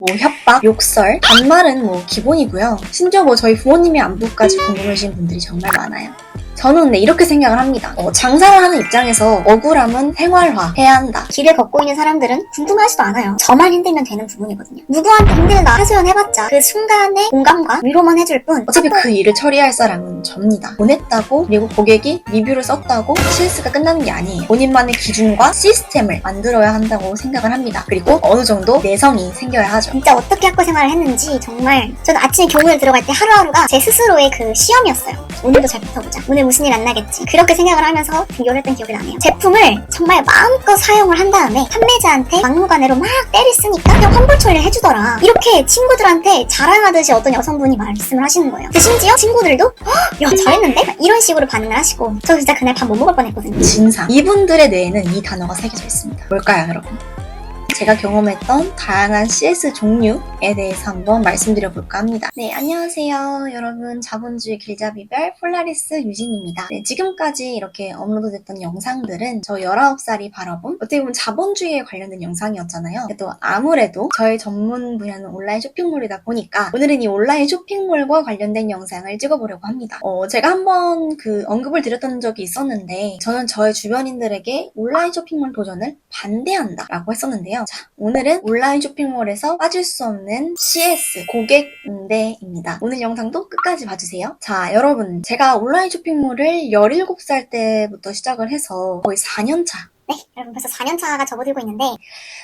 뭐 협박, 욕설, 반말은 뭐 기본이고요. 심지어 뭐 저희 부모님의 안부까지 궁금해하시는 분들이 정말 많아요. 저는 근데 이렇게 생각을 합니다. 장사를 하는 입장에서 억울함은 생활화해야 한다. 길을 걷고 있는 사람들은 궁금하지도 않아요. 저만 힘들면 되는 부분이거든요. 누구한테 힘들다 하소연해봤자 그 순간의 공감과 위로만 해줄 뿐 어차피 그 일을 처리할 사람은 접니다. 보냈다고 그리고 고객이 리뷰를 썼다고 CS가 끝나는 게 아니에요. 본인만의 기준과 시스템을 만들어야 한다고 생각을 합니다. 그리고 어느 정도 내성이 생겨야 하죠. 진짜 어떻게 학교 생활을 했는지 정말 저는 아침에 교문을 들어갈 때 하루하루가 제 스스로의 그 시험이었어요. 오늘도 잘 붙어보자. 오늘 무슨 일 안 나겠지. 그렇게 생각을 하면서 등교를 했던 기억이 나네요. 제품을 정말 마음껏 사용을 한 다음에 판매자한테 막무가내로 막 때를 쓰니까 그냥 환불 처리를 해주더라. 이렇게 친구들한테 자랑하듯이 어떤 여성분이 말씀을 하시는 거예요. 심지어 친구들도 야 잘했는데? 이런 식으로 반응을 하시고 저 진짜 그날 밥 못 먹을 뻔했거든요. 진상. 이분들의 뇌에는 이 단어가 새겨져 있습니다. 뭘까요, 여러분? 제가 경험했던 다양한 CS 종류에 대해서 한번 말씀드려 볼까 합니다. 네, 안녕하세요. 여러분, 자본주의 길잡이별 폴라리스 유진입니다. 네, 지금까지 이렇게 업로드됐던 영상들은 저 19살이 바라본 어떻게 보면 자본주의에 관련된 영상이었잖아요. 또 아무래도 저의 전문 분야는 온라인 쇼핑몰이다 보니까 오늘은 이 온라인 쇼핑몰과 관련된 영상을 찍어보려고 합니다. 제가 한번 언급을 드렸던 적이 있었는데 저는 저의 주변인들에게 온라인 쇼핑몰 도전을 반대한다 라고 했었는데요. 자, 오늘은 온라인 쇼핑몰에서 빠질 수 없는 CS, 고객 응대입니다. 오늘 영상도 끝까지 봐주세요. 자, 여러분, 제가 온라인 쇼핑몰을 17살 때부터 시작을 해서 거의 4년차. 네, 여러분 벌써 4년차가 접어들고 있는데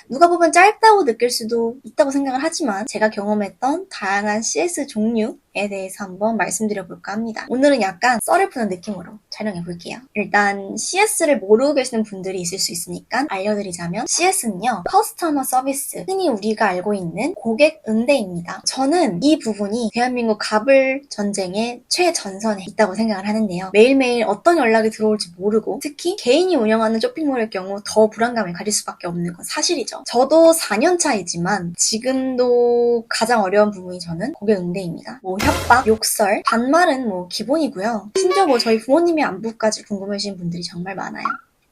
누가 보면 짧다고 느낄 수도 있다고 생각을 하지만 제가 경험했던 다양한 CS 종류에 대해서 한번 말씀드려 볼까 합니다. 오늘은 약간 썰을 푸는 느낌으로 촬영해 볼게요. 일단 CS를 모르고 계시는 분들이 있을 수 있으니까 알려드리자면 CS는요, 커스터머 서비스, 흔히 우리가 알고 있는 고객 응대입니다. 저는 이 부분이 대한민국 갑을 전쟁의 최전선에 있다고 생각을 하는데요. 매일매일 어떤 연락이 들어올지 모르고 특히 개인이 운영하는 쇼핑몰의 경우 더 불안감을 가질 수밖에 없는 건 사실이죠. 저도 4년 차이지만 지금도 가장 어려운 부분이 저는 고객 응대입니다. 뭐 협박, 욕설, 반말은 뭐 기본이고요. 심지어 뭐 저희 부모님의 안부까지 궁금해하시는 분들이 정말 많아요.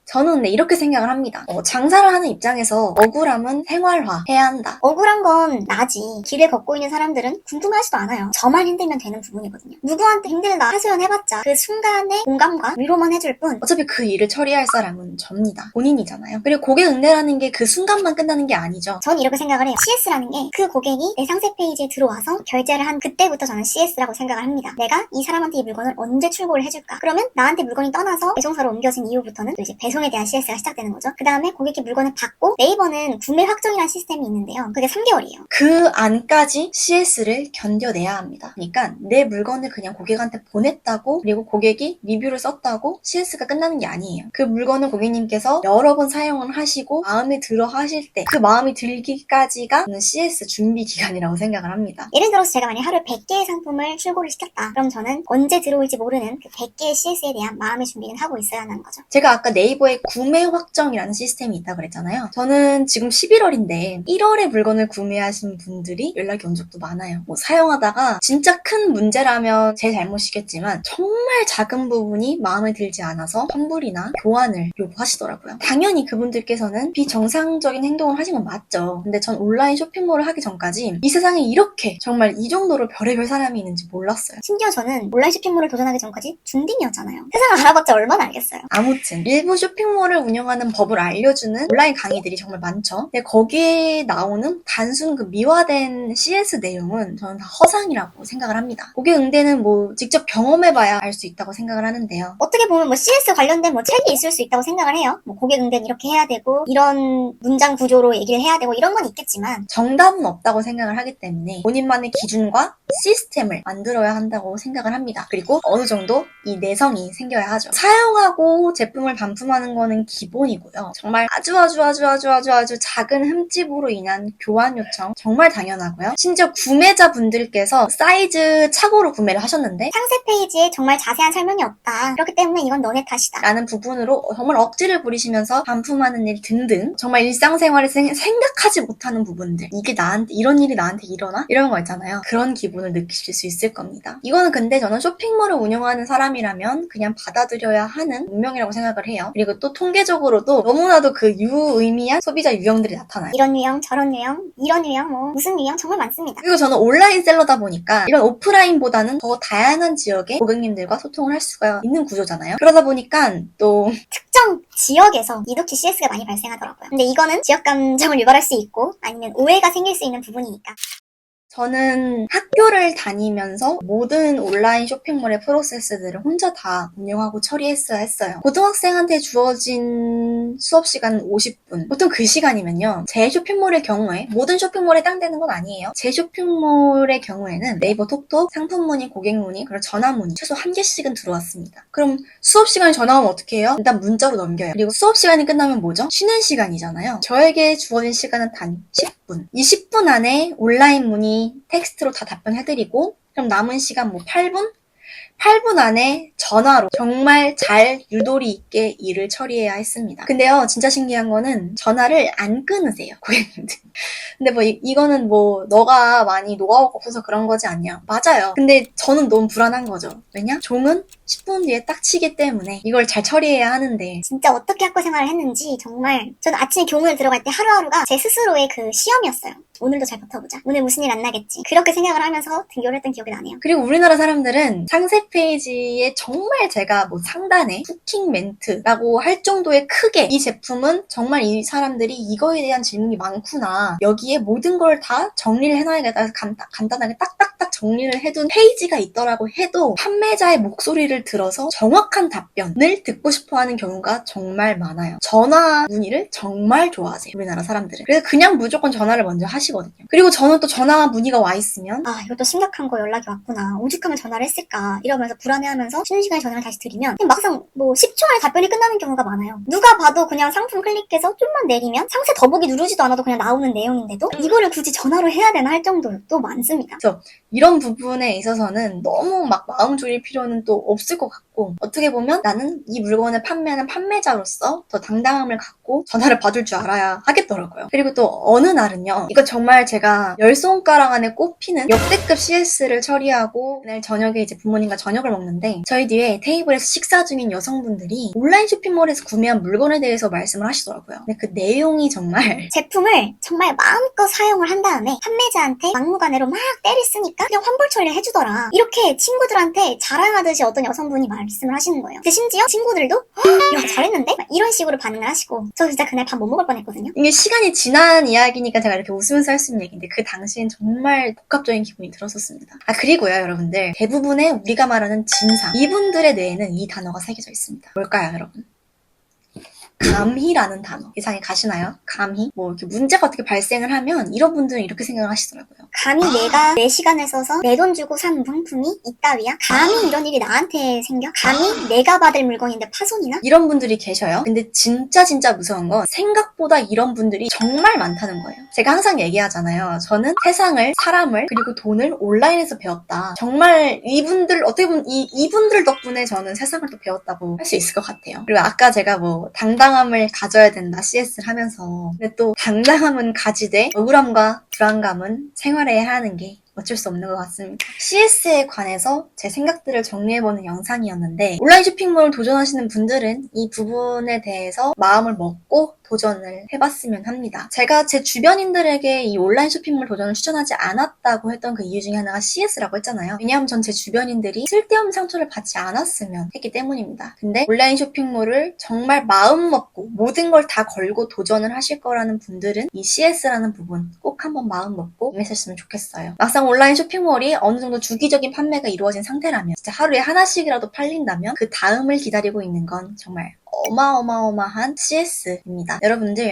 저는 근데 이렇게 생각을 합니다. 장사를 하는 입장에서 억울함은 생활화해야 한다. 억울한 건 나지. 길을 걷고 있는 사람들은 궁금하지도 않아요. 저만 힘들면 되는 부분이거든요. 누구한테 힘들다 하소연해봤자 그 순간의 공감과 위로만 해줄 뿐 어차피 그 일을 처리할 사람은 접니다. 본인이잖아요. 그리고 고객 응대라는 게 그 순간만 끝나는 게 아니죠. 전 이렇게 생각을 해요. CS라는 게 그 고객이 내 상세 페이지에 들어와서 결제를 한 그때부터 저는 CS라고 생각을 합니다. 내가 이 사람한테 이 물건을 언제 출고를 해줄까? 그러면 나한테 물건이 떠나서 배송사로 옮겨진 이후부터는 또 이제 배송에 대한 CS가 시작되는 거죠. 그 다음에 고객이 물건을 받고 네이버는 구매 확정이라는 시스템이 있는데요. 그게 3개월이에요. 그 안까지 CS를 견뎌내야 합니다. 그러니까 내 물건을 그냥 고객한테 보냈다고 그리고 고객이 리뷰를 썼다고 CS가 끝나는 게 아니에요. 그 물건을 고객님께서 여러 번 사용을 하시고 마음에 들어 하실 때 그 마음이 들기까지가 저는 CS 준비 기간이라고 생각을 합니다. 예를 들어서 제가 만약 하루에 100개의 상품을 출고를 시켰다. 그럼 저는 언제 들어올지 모르는 그 100개의 CS에 대한 마음의 준비는 하고 있어야 하는 거죠. 제가 아까 네이버에 구매 확정이라는 시스템이 있다고 그랬잖아요. 저는 지금 11월인데 1월에 물건을 구매하신 분들이 연락이 온 적도 많아요. 뭐 사용하다가 진짜 큰 문제라면 제 잘못이겠지만 정말 작은 부분이 마음에 들지 않아서 환불이나 교환을 요구하시더라고요. 당연히 그분들께서는 비정상적인 행동을 하신 건 맞죠. 근데 전 온라인 쇼핑몰을 하기 전까지 이 세상에 이렇게 정말 이 정도로 별의별 사람이 있는지 몰랐어요. 심지어 저는 온라인 쇼핑몰을 도전하기 전까지 중딩이었잖아요. 세상을 알아봤자 얼마나 알겠어요. 아무튼 일부 쇼핑몰을 운영하는 법을 알려주는 온라인 강의들이 정말 많죠. 근데 거기에 나오는 단순 그 미화된 CS 내용은 저는 다 허상이라고 생각을 합니다. 고객 응대는 뭐 직접 경험해봐야 알 수 있다고 생각을 하는데요. 어떻게 보면 뭐 CS 관련된 뭐 책이 있을 수 있다고 생각을 해요. 뭐 고객 응대는 이렇게 해야 되고 이런 문장 구조로 얘기를 해야 되고 이런 건 있겠지만 정답은 없다고 생각을 하기 때문에 본인만의 기준과 시스템을 만들어야 한다고 생각을 합니다. 그리고 어느 정도 이 내성이 생겨야 하죠. 사용하고 제품을 반품하는 거는 기본이고요. 정말 아주 작은 흠집으로 인한 교환 요청 정말 당연하고요. 심지어 구매자분들께서 사이즈 착오로 구매를 하셨는데 상세 페이지에 정말 자세한 설명이 없다. 그렇기 때문에 이건 너네 탓이다. 라는 부분으로 정말 억지를 부리시면서 반품하는 일 등등 정말 일상생활에서 생각하지 못하는 부분들 이게 나한테 이런 일이 나한테 일어나? 이런 거 있잖아요. 그런 기분을 느끼실 수 있을 겁니다. 이거는 근데 저는 쇼핑몰을 운영하는 사람이라면 그냥 받아들여야 하는 운명이라고 생각을 해요. 그리고 그리고 또 통계적으로도 너무나도 그 유의미한 소비자 유형들이 나타나요. 이런 유형, 저런 유형, 이런 유형, 뭐 무슨 유형 정말 많습니다. 그리고 저는 온라인 셀러다 보니까 이런 오프라인보다는 더 다양한 지역의 고객님들과 소통을 할 수가 있는 구조잖아요. 그러다 보니까 또 특정 지역에서 이덕지 CS가 많이 발생하더라고요. 근데 이거는 지역 감정을 유발할 수 있고 아니면 오해가 생길 수 있는 부분이니까. 저는 학교를 다니면서 모든 온라인 쇼핑몰의 프로세스들을 혼자 다 운영하고 처리했어야 했어요. 고등학생한테 주어진 수업 시간은 50분. 보통 그 시간이면요. 제 쇼핑몰의 경우에 모든 쇼핑몰에 해당되는 건 아니에요. 제 쇼핑몰의 경우에는 네이버 톡톡, 상품 문의, 고객 문의, 그리고 전화 문의 최소 1개씩은 들어왔습니다. 그럼 수업 시간에 전화 오면 어떻게 해요? 일단 문자로 넘겨요. 그리고 수업 시간이 끝나면 뭐죠? 쉬는 시간이잖아요. 저에게 주어진 시간은 단 10분. 이 10분 안에 온라인 문의 텍스트로 다 답변해드리고 그럼 남은 시간 뭐 8분? 8분 안에 전화로 정말 잘 유도리 있게 일을 처리해야 했습니다. 근데요, 진짜 신기한 거는 전화를 안 끊으세요, 고객님들. 근데 뭐 이거는 뭐 너가 많이 노하우가 없어서 그런 거지 않냐? 맞아요. 근데 저는 너무 불안한 거죠. 왜냐? 종은 10분 뒤에 딱 치기 때문에 이걸 잘 처리해야 하는데 진짜 어떻게 학교 생활을 했는지 정말 저는 아침에 교문을 들어갈 때 하루하루가 제 스스로의 그 시험이었어요. 오늘도 잘 버텨보자. 오늘 무슨 일 안 나겠지. 그렇게 생각을 하면서 등교를 했던 기억이 나네요. 그리고 우리나라 사람들은 상세 페이지에 정말 제가 뭐 상단에 후킹 멘트라고 할 정도의 크게 이 제품은 정말 이 사람들이 이거에 대한 질문이 많구나. 여기에 모든 걸 다 정리를 해놔야겠다. 간단하게 딱딱딱 정리를 해둔 페이지가 있더라고 해도 판매자의 목소리를 들어서 정확한 답변을 듣고 싶어하는 경우가 정말 많아요. 전화 문의를 정말 좋아하세요. 우리나라 사람들은. 그래서 그냥 무조건 전화를 먼저 하시거든요. 그리고 저는 또 전화 문의가 와 있으면 아, 이것도 심각한 거 연락이 왔구나. 오죽하면 전화를 했을까. 이러면서 불안해하면서 쉬는 시간에 전화를 다시 드리면 그냥 막상 뭐 10초 안에 답변이 끝나는 경우가 많아요. 누가 봐도 그냥 상품 클릭해서 좀만 내리면 상세 더보기 누르지도 않아도 그냥 나오는 내용인데도 이거를 굳이 전화로 해야 되나 할 정도로 또 많습니다. 이런 부분에 있어서는 너무 막 마음 졸일 필요는 또 없을 것 같고 어떻게 보면 나는 이 물건을 판매하는 판매자로서 더 당당함을 갖고 전화를 받을 줄 알아야 하겠더라고요. 그리고 또 어느 날은요. 이거 정말 제가 10손가락 안에 꼽히는 역대급 CS를 처리하고 그날 저녁에 이제 부모님과 저녁을 먹는데 저희 뒤에 테이블에서 식사 중인 여성분들이 온라인 쇼핑몰에서 구매한 물건에 대해서 말씀을 하시더라고요. 근데 그 내용이 정말 제품을 정말 마음껏 사용을 한 다음에 판매자한테 막무가내로 막 때를 쓰니까 그냥 환불처리를 해주더라. 이렇게 친구들한테 자랑하듯이 어떤 여성분이 말씀을 하시는 거예요. 근데 심지어 친구들도 야 잘했는데? 이런 식으로 반응을 하시고 저 진짜 그날 밥 못 먹을 뻔했거든요. 이게 시간이 지난 이야기니까 제가 이렇게 웃으면서 할 수 있는 얘기인데 그 당시엔 정말 복합적인 기분이 들었었습니다. 아 그리고요 여러분들 대부분의 우리가 말하는 진상 이분들의 뇌에는 이 단어가 새겨져 있습니다. 뭘까요 여러분? 감히라는 단어 예상이 가시나요? 감히? 뭐 이렇게 문제가 어떻게 발생을 하면 이런 분들은 이렇게 생각을 하시더라고요. 감히 내가 내 시간을 써서 내 돈 주고 산 물품이 이따위야? 감히 이런 일이 나한테 생겨? 감히 내가 받을 물건인데 파손이나? 이런 분들이 계셔요. 근데 진짜 무서운 건 생각보다 이런 분들이 정말 많다는 거예요. 제가 항상 얘기하잖아요. 저는 세상을, 사람을, 그리고 돈을 온라인에서 배웠다. 정말 이분들 어떻게 보면 이분들 덕분에 저는 세상을 또 배웠다고 할 수 있을 것 같아요. 그리고 아까 제가 뭐 당당함을 가져야 된다 CS를 하면서 근데 또 당당함은 가지되 억울함과 불안감은 생활해야 하는 게 어쩔 수 없는 것 같습니다. CS에 관해서 제 생각들을 정리해보는 영상이었는데 온라인 쇼핑몰을 도전하시는 분들은 이 부분에 대해서 마음을 먹고 도전을 해봤으면 합니다. 제가 제 주변인들에게 이 온라인 쇼핑몰 도전을 추천하지 않았다고 했던 그 이유 중에 하나가 CS라고 했잖아요. 왜냐하면 전 제 주변인들이 쓸데없는 상처를 받지 않았으면 했기 때문입니다. 근데 온라인 쇼핑몰을 정말 마음 먹고 모든 걸 다 걸고 도전을 하실 거라는 분들은 이 CS라는 부분 꼭 한번 마음 먹고 임했었으면 좋겠어요. 막상 온라인 쇼핑몰이 어느 정도 주기적인 판매가 이루어진 상태라면 진짜 하루에 하나씩이라도 팔린다면 그 다음을 기다리고 있는 건 정말 어마어마한 CS입니다.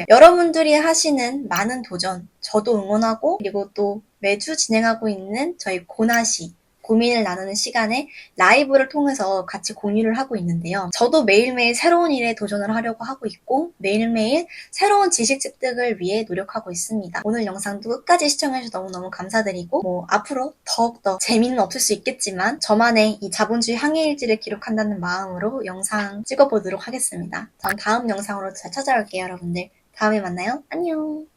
여러분들이 하시는 많은 도전 저도 응원하고 그리고 또 매주 진행하고 있는 저희 고나시 고민을 나누는 시간에 라이브를 통해서 같이 공유를 하고 있는데요. 저도 매일매일 새로운 일에 도전을 하려고 하고 있고 매일매일 새로운 지식 습득을 위해 노력하고 있습니다. 오늘 영상도 끝까지 시청해주셔서 너무너무 감사드리고 앞으로 더욱더 재미는 없을 수 있겠지만 저만의 이 자본주의 항해일지를 기록한다는 마음으로 영상 찍어보도록 하겠습니다. 전 다음 영상으로 잘 찾아올게요, 여러분들. 다음에 만나요. 안녕.